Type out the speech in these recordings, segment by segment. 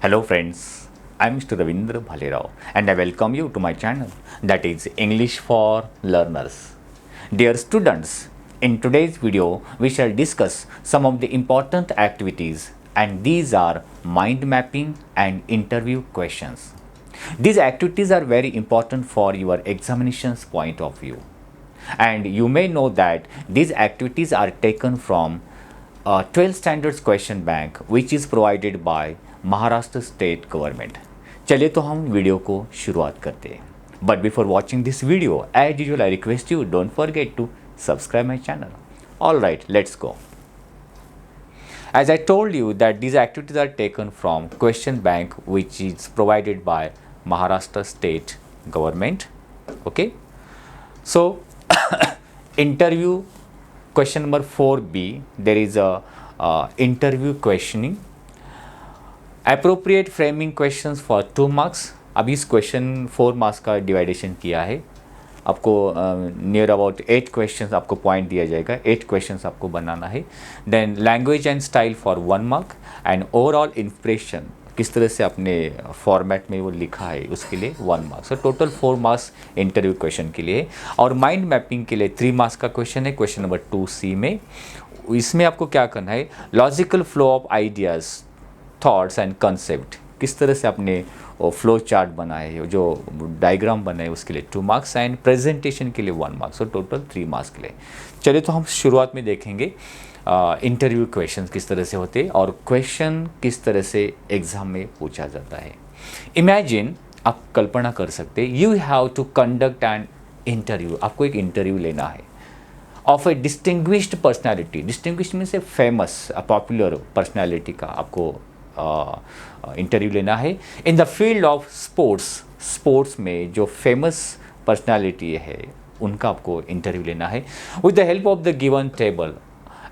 Hello friends, I'm Mr. Ravindra Bhalerao and I welcome you to my channel that is English for Learners. Dear students, in today's video we shall discuss some of the important activities and these are mind mapping and interview questions. These activities are very important for your examinations point of view. And you may know that these activities are taken from 12 standards question bank which is provided by Maharashtra state government. चलिए तो हम video को शुरुआत करते हैं. But before watching this video as usual I request you don't forget to subscribe my channel. All right, let's go. As I told you that these activities are taken from question bank which is provided by Maharashtra state government. Okay, so interview question number 4B, there is a interview questioning. Appropriate framing questions for 2 marks. अभी इस question 4 marks का डिवाइडेशन किया है. आपको near about 8 questions आपको point दिया जाएगा. 8 questions आपको बनाना है. Then language and style for 1 mark and overall impression किस तरह से अपने फॉर्मेट में वो लिखा है उसके लिए 1 marks. So total 4 marks interview question के लिए. और माइंड मैपिंग के लिए 3 मार्क्स का क्वेश्चन है क्वेश्चन नंबर 2C में. इसमें आपको क्या करना है, logical flow of ideas, thoughts and concept, किस तरह से आपने फ्लो चार्ट बनाए, जो डायग्राम बनाए उसके लिए 2 मार्क्स एंड प्रेजेंटेशन के लिए 1 मार्क्स. और टोटल 3 मार्क्स के लिए. चलिए तो हम शुरुआत में देखेंगे इंटरव्यू क्वेश्चन किस तरह से होते हैं और क्वेश्चन किस तरह से एग्जाम में पूछा जाता है. इमेजिन, आप कल्पना कर सकते, you have to conduct an interview. आपको एक इंटरव्यू लेना है of a distinguished personality. Distinguished means a famous popular personality का आपको इंटरव्यू लेना है in the field of sports. Sports में जो फेमस पर्सनालिटी है उनका आपको इंटरव्यू लेना है with the help of the given table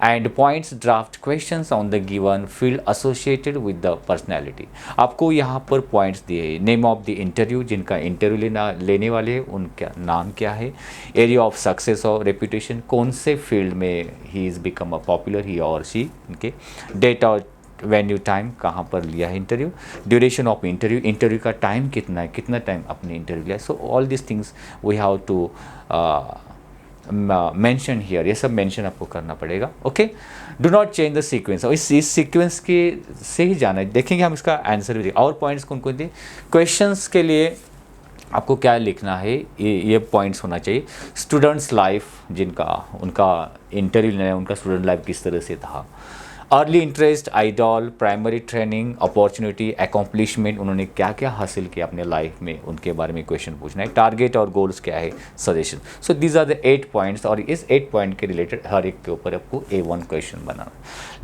and points draft questions on the given field associated with the personality. आपको यहाँ पर पॉइंट्स दिए, नेम ऑफ द इंटरव्यू, जिनका इंटरव्यू लेने वाले उनका नाम क्या है, एरिया ऑफ सक्सेस और रेपुटेशन, कौन से फील्ड में he is become a popular he और शी, उनके डेट और वेन्यू, टाइम, कहाँ पर लिया है interview, duration of interview, interview का टाइम कितना है, कितना टाइम आपने इंटरव्यू लिया. So all this things we have to mention here. ये सब मेंशन आपको करना पड़ेगा. Okay, do not change the sequence. और इस सीक्वेंस के से ही जाना है. देखेंगे हम इसका आंसर भी. और पॉइंट्स कौन कौन थे क्वेश्चंस के लिए आपको क्या लिखना है, ये पॉइंट्स होना चाहिए. स्टूडेंट्स लाइफ, जिनका उनका इंटरव्यू लेना है, उनका स्टूडेंट लाइफ किस तरह से था. Early interest, idol, primary training, opportunity, accomplishment, उन्होंने क्या क्या हासिल किया अपने लाइफ में, उनके बारे में क्वेश्चन पूछना है. टारगेट और गोल्स क्या है, suggestion. So these are the 8 points और इस 8 पॉइंट के रिलेटेड हर एक के ऊपर आपको A1 question banana.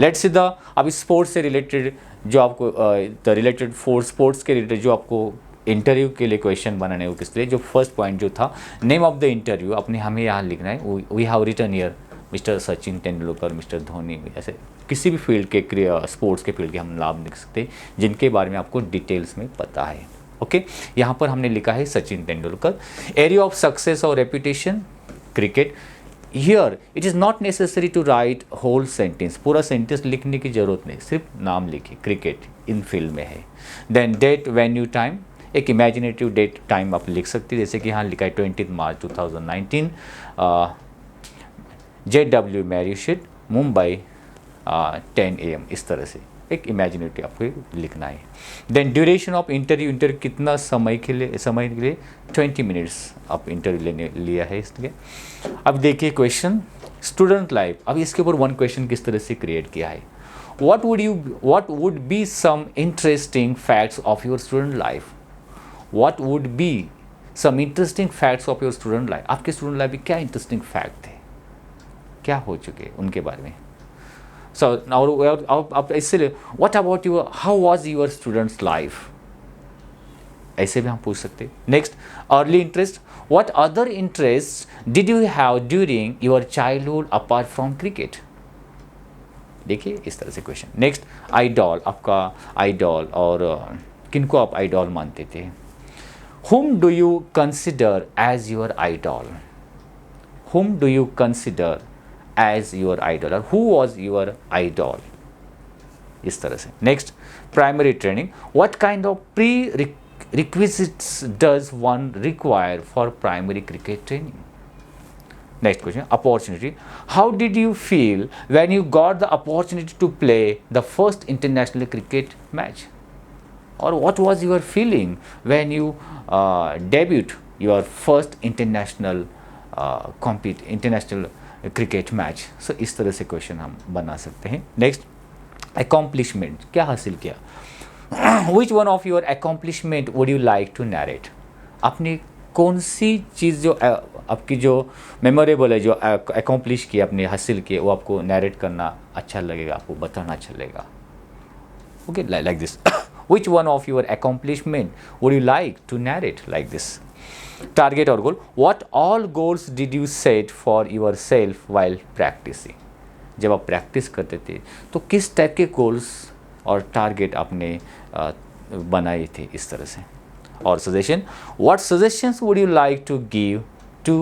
Let's see the, अभी स्पोर्ट्स से रिलेटेड जो आपको द रिलेटेड स्पोर्ट्स के रिलेटेड जो आपको इंटरव्यू के लिए क्वेश्चन बनाने वो किस लिए. जो फर्स्ट पॉइंट जो था, नेम ऑफ द इंटरव्यू, अपने हमें यहाँ लिखना है. We have written here mister Sachin Tendulkar, mister Dhoni, ऐसे किसी भी फील्ड के स्पोर्ट्स के फील्ड के हम नाम लिख सकते हैं जिनके बारे में आपको डिटेल्स में पता है. ओके, यहाँ पर हमने लिखा है Sachin Tendulkar. Area of success और reputation, cricket. Here it is not necessary to write whole sentence. पूरा सेंटेंस लिखने की ज़रूरत नहीं, सिर्फ नाम लिखिए, क्रिकेट इन फील्ड में है. देन डेट, वेन्यू, टाइम, एक इमेजिनेटिव डेट टाइम आप लिख सकते हैं, जैसे कि यहाँ लिखा है 20 मार्च 2019, JW मैरियट, मुंबई, 10 AM. इस तरह से एक इमेजिनेटिव आपको लिखना है. Then duration of interview, interview कितना समय के लिए 20 मिनट्स आप इंटरव्यू लेने लिया है इसलिए. अब देखिए क्वेश्चन, स्टूडेंट लाइफ. अब इसके ऊपर 1 क्वेश्चन किस तरह से क्रिएट किया है. what would be some interesting facts of your student life. what would be some interesting facts of your student life. आपके स्टूडेंट लाइफ में क्या इंटरेस्टिंग फैक्ट थे, क्या हो चुके उनके बारे में. सो अब इसलिए what about your, how was your students life, ऐसे भी हम पूछ सकते. Next, early interest, what other interest did you have during your childhood apart from cricket. देखिए इस तरह से क्वेश्चन. नेक्स्ट, आइडॉल, आपका आइडॉल और किनको आप आइडॉल मानते थे. whom do you consider as your idol. whom do you consider as your idol or who was your idol. इस तरह से. Next, primary training. What kind of prerequisites does one require for primary cricket training? Next question, opportunity. How did you feel when you got the opportunity to play the first international cricket match? Or what was your feeling when you debuted your first international international cricket match? So इस तरह से question हम बना सकते हैं. Next, accomplishment, क्या हासिल किया? Which one of your accomplishment would you like to narrate? आपने कौन सी चीज़ जो आपकी जो मेमोरेबल है, जो अकॉम्प्लिश किया, आपने हासिल किया, वो आपको नैरेट करना अच्छा लगेगा, आपको बताना अच्छा लगेगा. Okay, like this. Which one of your accomplishment would you like to narrate like this? Target or goal. What all goals did you set for yourself while practicing? जब आप प्रैक्टिस करते थे तो किस टाइप के गोल्स और target आपने बनाए थे इस तरह से? और suggestion, what suggestions would you like to give to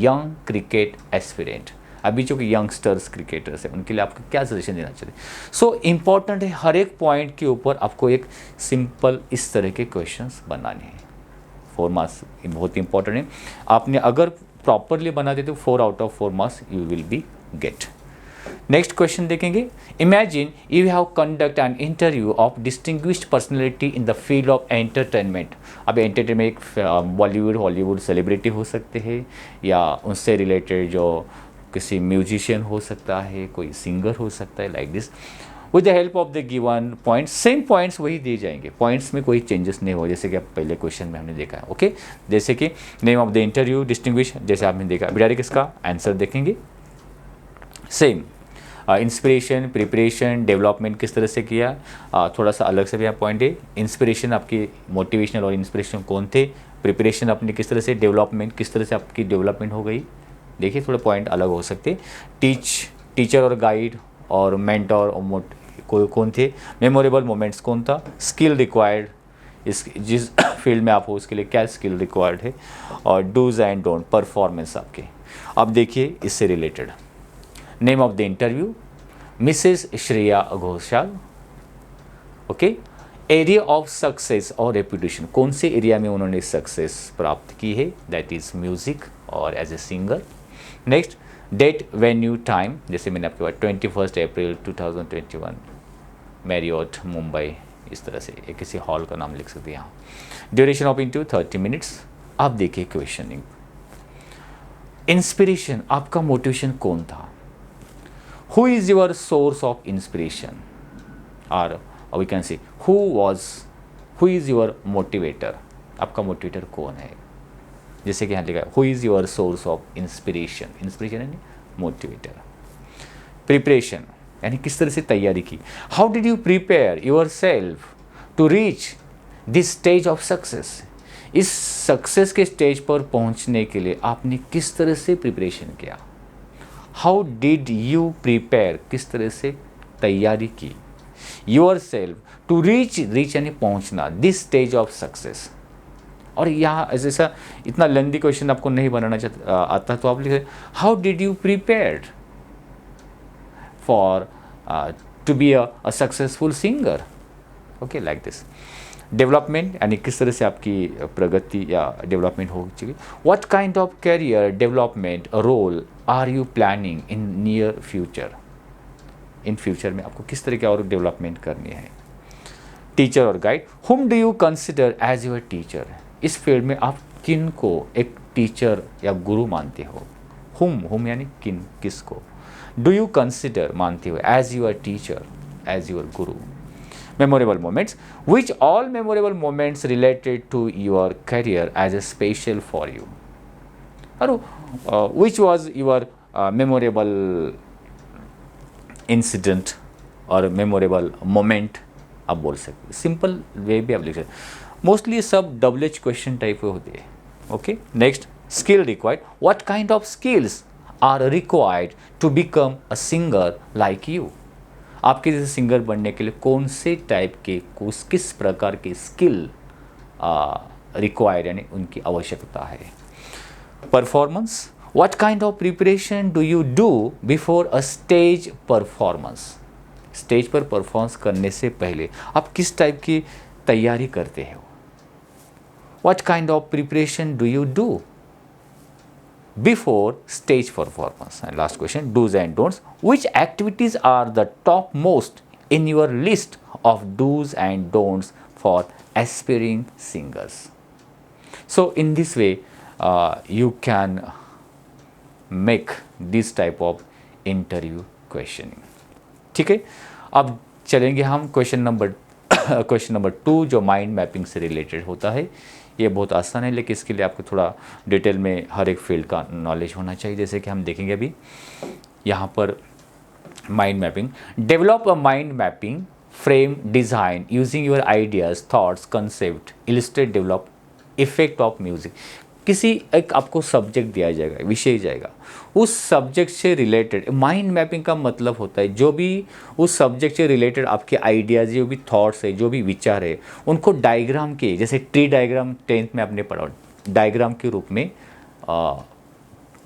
young cricket aspirant? अभी जो कि यंगस्टर्स क्रिकेटर्स हैं उनके लिए आपको क्या सजेशन देना चाहिए? सो इम्पॉर्टेंट है, हर एक पॉइंट के ऊपर आपको एक सिंपल इस तरह के क्वेश्चंस बनाने हैं. 4 मार्क्स बहुत इंपॉर्टेंट है. आपने अगर प्रॉपरली बना दे तो 4 out of 4 marks you will be get. Next question देखेंगे. Imagine you have conduct an interview of distinguished personality in the field of entertainment. अब एंटरटेनमेंट एक बॉलीवुड हॉलीवुड सेलिब्रिटी हो सकते हैं, या उनसे रिलेटेड जो किसी म्यूजिशियन हो सकता है, कोई सिंगर हो सकता है, like this. With the help of the given points, same points वही दिए जाएंगे, पॉइंट्स में कोई चेंजेस नहीं हो, जैसे कि आप पहले क्वेश्चन में हमने देखा है. ओके, जैसे कि name of the interview distinguish, जैसे आपने देखा. अभी डायरेक्ट इसका आंसर देखेंगे. सेम इंस्पिरेशन, प्रिपरेशन, डेवलपमेंट किस तरह से किया, थोड़ा सा अलग से भी आप पॉइंट है. इंस्पिरेशन आपकी मोटिवेशनल और इंस्पिरेशन कौन थे, प्रिपरेशन अपनी किस तरह से, डेवलपमेंट किस तरह से आपकी डेवलपमेंट हो गई. देखिए थोड़े पॉइंट अलग हो सकते. टीचर और गाइड और मेंटोर और कौन थे. मेमोरेबल मोमेंट्स कौन था. स्किल रिक्वायर्ड, इस जिस फील्ड में आप हो उसके लिए क्या स्किल रिक्वायर्ड है. और डूज एंड डोंट, परफॉर्मेंस आपके. अब देखिए इससे related. Name of the interview, missus Shreya Ghoshal. Okay, area of success और रेपुटेशन, कौन से एरिया में उन्होंने सक्सेस प्राप्त की है, दैट इज़ म्यूज़िक और as a singer. Next, date, venue, time, जैसे मैंने आपके पास 21 अप्रैल 2021 मैरियट मुंबई, इस तरह से एक किसी हॉल का नाम लिख सकते हैं यहाँ. Duration of interview 30 minutes. अब देखिए क्वेश्चनिंग. इंस्पिरेशन, आपका मोटिवेशन कौन था. Who is your source of inspiration, और we can say who is your motivator, आपका मोटिवेटर कौन है. जैसे कि यहाँ लिखा है who is your source of inspiration, inspiration यानी मोटिवेटर. प्रिपरेशन यानी किस तरह से तैयारी की. How did you prepare your self to reach this stage of success. इस सक्सेस के स्टेज पर पहुँचने के लिए आपने किस तरह से प्रिपरेशन किया. हाउ डिड यू प्रिपेयर, किस तरह से तैयारी की. योर सेल्फ टू रीच यानी पहुँचना, दिस स्टेज ऑफ सक्सेस. और यहाँ जैसा इतना लेंदी क्वेश्चन आपको नहीं बनाना आता तो आप लिखे how did you prepared for to be a successful singer. Okay, like this. Development यानी किस तरह से आपकी प्रगति या डेवलपमेंट हो चुकी. What kind of career development role are you planning in near future. In future में आपको किस तरह की और डेवलपमेंट करनी है. टीचर और guide, whom do you consider as your teacher. इस फील्ड में आप किन को एक टीचर या गुरु मानते हो. हुम यानी किन, किसको. डू यू कंसिडर मानते हो as your teacher, as your guru. Memorable moments, which all memorable moments related to your career as a special for you. और which was your memorable incident और मेमोरेबल मोमेंट आप बोल सकते. सिंपल वे भी आप लिख सकते. मोस्टली सब WH क्वेश्चन टाइप के होते हैं. Okay, next, skill required. What kind of skills are required to become a singer like you. आपके जैसे सिंगर बनने के लिए कौन से टाइप के किस प्रकार के स्किल रिक्वायर्ड यानी उनकी आवश्यकता है. Performance, what kind of preparation do you do before a stage performance. Stage पर परफॉर्म करने से पहले आप किस टाइप की तैयारी करते हो? What kind of preparation do you do before stage performance? And last question, do's and don'ts. Which activities are the top most in your list of do's and don'ts for aspiring singers? So in this way you can make this type of interview questioning. ठीक है, अब चलेंगे हम question number 2 जो mind mapping से related होता है। ये बहुत आसान है, लेकिन इसके लिए आपको थोड़ा डिटेल में हर एक फील्ड का नॉलेज होना चाहिए। जैसे कि हम देखेंगे अभी यहाँ पर mind mapping, develop a mind mapping frame design using your ideas thoughts concept illustrate develop effect of music. किसी एक आपको सब्जेक्ट दिया जाएगा, विषय जाएगा, उस सब्जेक्ट से रिलेटेड माइंड मैपिंग का मतलब होता है जो भी उस सब्जेक्ट से रिलेटेड आपके आइडियाज़, जो भी थॉट्स है, जो भी विचार है, उनको डायग्राम के, जैसे ट्री डायग्राम 10th में आपने पढ़ा, डायग्राम के रूप में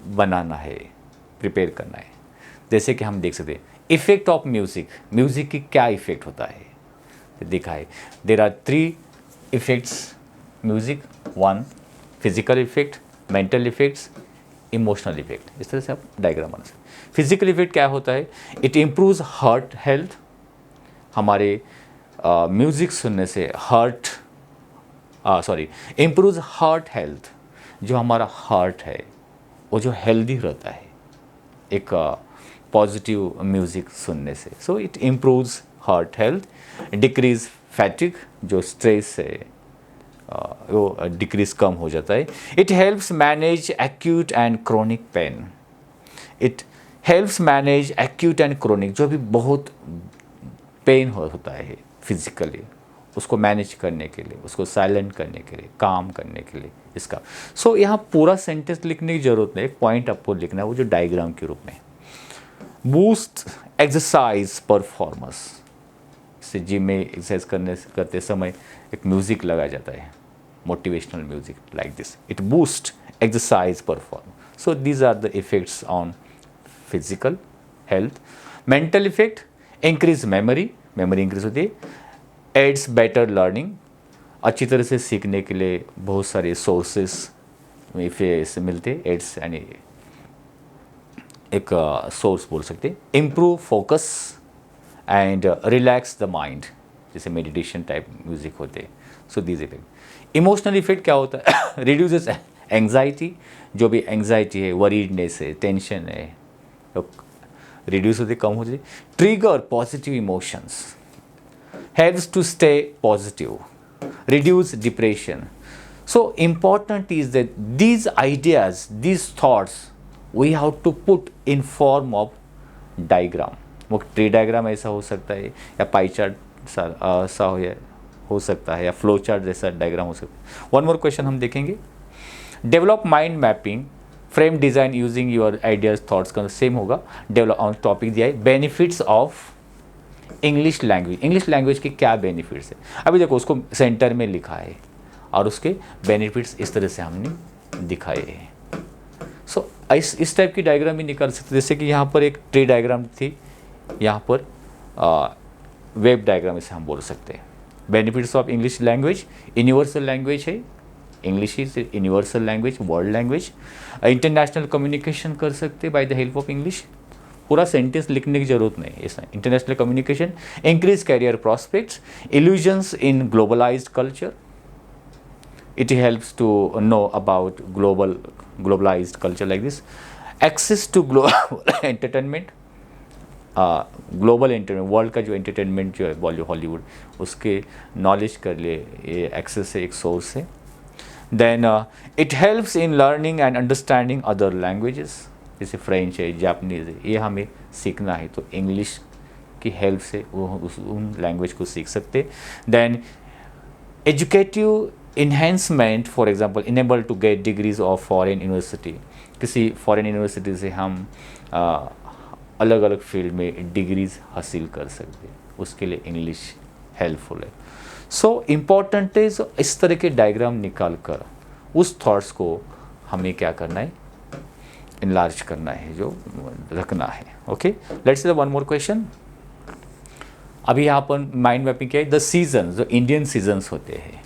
बनाना है, प्रिपेयर करना है। जैसे कि हम देख सकते हैं इफेक्ट ऑफ म्यूज़िक, म्यूज़िक की क्या इफेक्ट होता है दिखा है। There are 3 effects music, 1 physical effect, mental effects, emotional effect. इस तरह से आप डायग्राम बना सकते। फिजिकल इफेक्ट क्या होता है? It improves heart health. हमारे म्यूज़िक सुनने से इम्प्रूव्स हार्ट हेल्थ। जो हमारा हार्ट है वो जो हेल्दी रहता है एक पॉजिटिव म्यूज़िक सुनने से। So it improves heart health. Decrease fatigue, जो स्ट्रेस है वो डिक्रीज कम हो जाता है। It helps manage acute and chronic pain. It helps manage acute and chronic, जो भी बहुत पेन होता है फिजिकली, उसको मैनेज करने के लिए, उसको साइलेंट करने के लिए, काम करने के लिए इसका। सो यहाँ पूरा सेंटेंस लिखने की ज़रूरत नहीं, एक पॉइंट आपको लिखना है वो जो डायग्राम के रूप में। बूस्ट एक्सरसाइज परफॉर्मेंस, से जिम में एक्सरसाइज करते समय एक म्यूज़िक लगाया जाता है, motivational music like this. It boost exercise performance. So these are the effects on physical health. Mental effect, increase memory, memory increase होती है। एड्स बेटर लर्निंग, अच्छी तरह से सीखने के लिए बहुत सारे सोर्सेस से मिलते, एड्स यानी एक सोर्स बोल सकते हैं। Improve focus and relax the mind, जैसे मेडिटेशन टाइप म्यूजिक होते हैं। So these effect. Emotional effect क्या होता है? रिड्यूसेस एंग्जाइटी, जो भी एंग्जाइटी है, वरीडनेस है, टेंशन है, रिड्यूस होती, कम होती। Trigger positive emotions, helps to stay positive, reduce depression. So important is that these ideas, these thoughts we have to put in form of diagram। वो ट्री डायग्राम ऐसा हो सकता है, या पाई चार्ट सा हो सकता है, या फ्लो चार्ट जैसा डायग्राम हो सकता है। वन मोर क्वेश्चन हम देखेंगे। Develop mind mapping frame design using your ideas thoughts का सेम होगा। डेवलप ऑन टॉपिक दिया है benefits of English language. English language के क्या बेनिफिट्स है? अभी देखो उसको सेंटर में लिखा है और उसके बेनिफिट्स इस तरह से हमने दिखाए हैं। सो इस टाइप की डायग्राम भी निकाल सकते, जैसे कि यहाँ पर एक ट्री डायग्राम थी, यहाँ पर वेब डायग्राम इसे हम बोल सकते हैं। Benefits of English language, universal language है, English is universal language, world language. International communication कर सकते by the help of English. पूरा सेंटेंस लिखने की जरूरत नहीं है इसमें। International communication, increase career prospects, illusions in globalised culture. It helps to know about globalized culture like this. Access to global entertainment, global entertainment, world का जो entertainment जो है बॉलीवुड हॉलीवुड, उसके नॉलेज कर लिए ये एक्सेस से एक सोर्स है। Then it helps in learning and understanding other languages, जैसे फ्रेंच है, जापानीज़ है, ये हमें सीखना है तो इंग्लिश की हेल्प से वो उन लैंग्वेज को सीख सकते। Then educative enhancement, for example enable to get degrees of foreign university. किसी फॉरेन यूनिवर्सिटी से हम अलग अलग फील्ड में डिग्रीज हासिल कर सकते हैं, उसके लिए इंग्लिश हेल्पफुल है। सो इम्पॉर्टेंट है इस तरह के डायग्राम निकाल कर उस थॉट्स को हमें क्या करना है, इनलार्ज करना है, जो रखना है। Okay, let's see the one more question. अभी यहाँ पर माइंड मैपिंग क्या है, द सीजन, जो इंडियन सीजन्स होते हैं.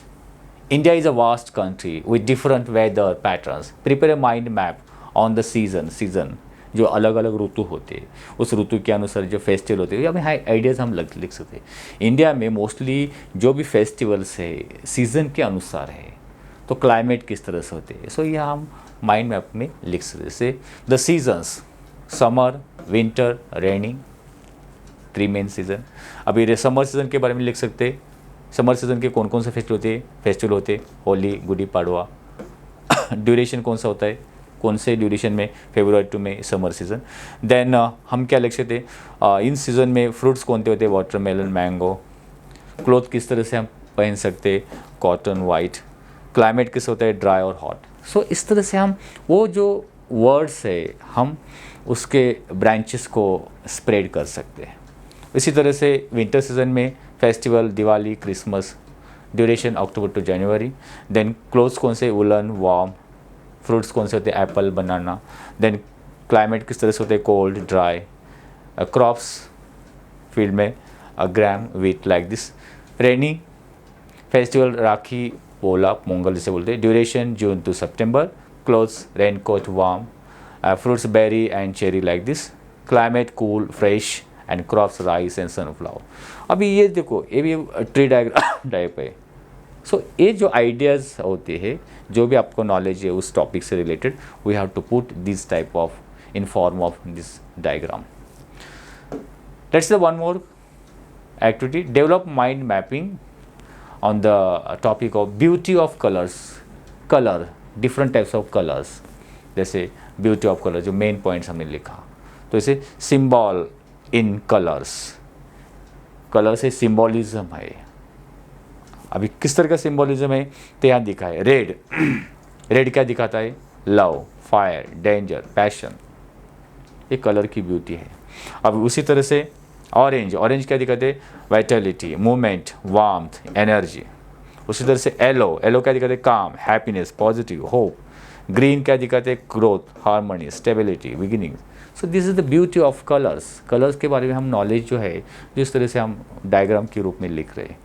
India is a vast country with different weather patterns. Prepare a mind map on the season जो अलग अलग ऋतु होते हैं, उस ऋतु के अनुसार जो फेस्टिवल होते हैं, अभी हाई आइडियाज़ हम लिख सकते हैं. इंडिया में मोस्टली जो भी फेस्टिवल्स है सीज़न के अनुसार है, तो क्लाइमेट किस तरह से होते हैं, सो यह हम माइंड मैप में लिख सकते हैं. जैसे the seasons, summer, winter, rainy, 3 main season. अभी समर सीज़न के बारे में लिख सकते हैं. समर सीज़न के कौन कौन से फेस्टिवल होते हैं, होली, गुड़ी पाड़वा. ड्यूरेशन कौन सा होता है, कौन से ड्यूरेशन में, February to May summer season. Then हम क्या लिख सकते हैं, इन सीज़न में फ्रूट्स कौन से होते हैं, वाटरमेलन, मैंगो. क्लोथ किस तरह से हम पहन सकते हैं, कॉटन, वाइट. क्लाइमेट किस होता है, ड्राई और हॉट. सो इस तरह से हम वो जो वर्ड्स है हम उसके ब्रांचेस को स्प्रेड कर सकते हैं. इसी तरह से विंटर सीज़न में festival, Diwali, Christmas. Duration October to January. Then clothes कौन से, वुलन, वार्म. फ्रूट्स कौन से होते हैं, एप्पल, बनाना. देन क्लाइमेट किस तरह से होते हैं, कोल्ड, ड्राई. क्रॉप्स फील्ड में gram, wheat, like this. Rainy festival, Rakhi, Pola, Pongal जिसे बोलते हैं. Duration June to September. Clothes, raincoat, warm. Fruits, berry and cherry, like this. Climate cool, fresh and crops, rice and sunflower. अभी ये देखो, ये भी tree diagram type है. सो ये जो आइडियाज़ होते हैं, जो भी आपको नॉलेज है उस टॉपिक से related, we have to put this type of in form of this diagram. Let's the one more activity, develop mind mapping on the topic of beauty of colors. Color, different types of colors. जैसे beauty of color जो main points हमने लिखा, तो इसे symbol इन colours. Colour से symbolism है. अभी किस तरह का सिंबॉलिज्म है तो यहाँ दिखा है. रेड, रेड क्या दिखाता है, लव, फायर, डेंजर, पैशन. ये कलर की ब्यूटी है. अब उसी तरह से ऑरेंज, ऑरेंज क्या दिखाते हैं, वाइटलिटी, मूवमेंट, वार्मथ, एनर्जी. उसी तरह से येलो, येलो क्या दिखाते हैं, काम, हैप्पीनेस, पॉजिटिव, होप. ग्रीन क्या दिखाते हैं, growth, harmony, stability, beginning. So this is the beauty of colours. Colours के बारे में हम नॉलेज जो है जिस तरह से हम डायग्राम के रूप में लिख रहे हैं.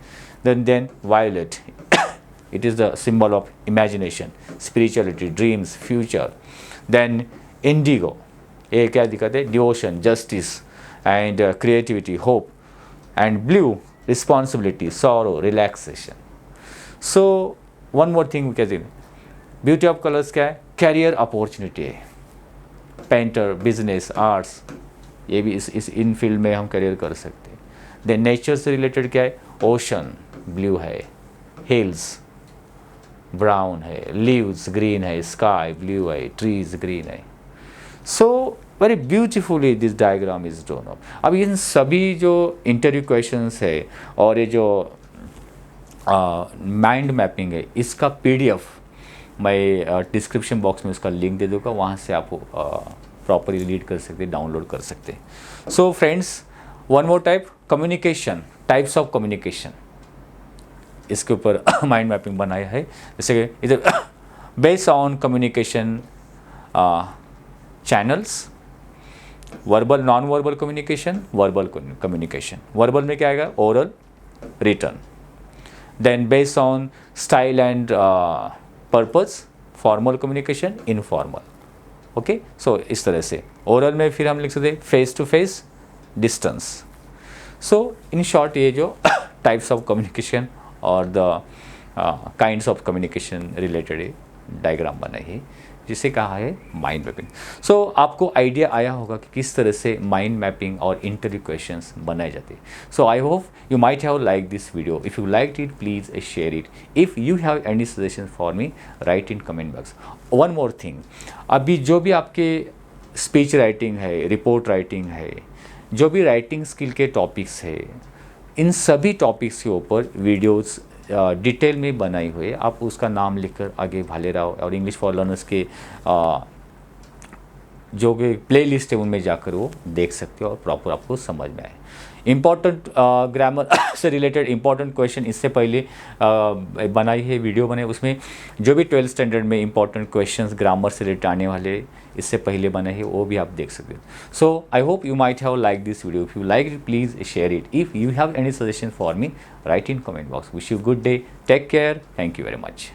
Then violet, it is the symbol of imagination, spirituality, dreams, future. Then indigo, ये क्या दिखाते हैं, devotion, justice and creativity, hope. And blue, responsibility, sorrow, relaxation. So one more thing we can say, beauty of colors क्या है, career opportunity है. Painter, business, arts, ये भी इस इन फील्ड में हम करियर कर सकते हैं. देन नेचर से रिलेटेड क्या है, ओशन, ब्लू है. हिल्स, ब्राउन है. लीव्स, ग्रीन है. स्काई, ब्लू है. ट्रीज, ग्रीन है. So very beautifully this diagram is drawn up. अब इन सभी जो इंटरव्यू क्वेश्चंस है और ये जो माइंड मैपिंग है, इसका पीडीएफ मैं डिस्क्रिप्शन बॉक्स में उसका लिंक दे दूँगा, वहाँ से आप प्रॉपरली रीड कर सकते, डाउनलोड कर सकते. So friends, one more type, communication, types of communication. इसके ऊपर माइंड मैपिंग बनाया है. जैसे इधर based on communication channels, verbal, non verbal communication, verbal communication. Verbal में क्या आएगा, oral, written. Then based on style and purpose, formal communication, informal. Okay, so इस तरह से ओरल में फिर हम लिख सकते हैं face to face, distance. So in short ये जो टाइप्स ऑफ कम्युनिकेशन और the kinds of communication related diagram बनाई है, जिसे कहा है माइंड मैपिंग. सो आपको आइडिया आया होगा कि किस तरह से माइंड मैपिंग और इंटरव्यू क्वेश्चंस बनाए जाते हैं. So I hope you might have like this video. If you like it, please share it. If you have any suggestion for me, write in comment box. One more thing, अभी जो भी आपके speech writing है, report writing है, जो भी writing skill के topics है, इन सभी टॉपिक्स के ऊपर वीडियोज़ डिटेल में बनाई हुई है. आप उसका नाम लिखकर आगे भालेराव और इंग्लिश फॉर लर्नर्स के जो कि प्ले लिस्ट है उनमें जाकर वो देख सकते हो और प्रॉपर आपको समझ में आए. इम्पॉर्टेंट ग्रामर से रिलेटेड इम्पॉर्टेंट क्वेश्चन इससे पहले बनाई है, वीडियो बने, उसमें जो भी 12th स्टैंडर्ड में इम्पॉर्टेंट क्वेश्चंस ग्रामर से रिलेटेड आने वाले इससे पहले बने हैं, वो भी आप देख सकते हो. So I hope you might have like this video. If you like it, please share it. If you have any suggestion for me, write in comment box. Wish you good day. Take care. Thank you very much.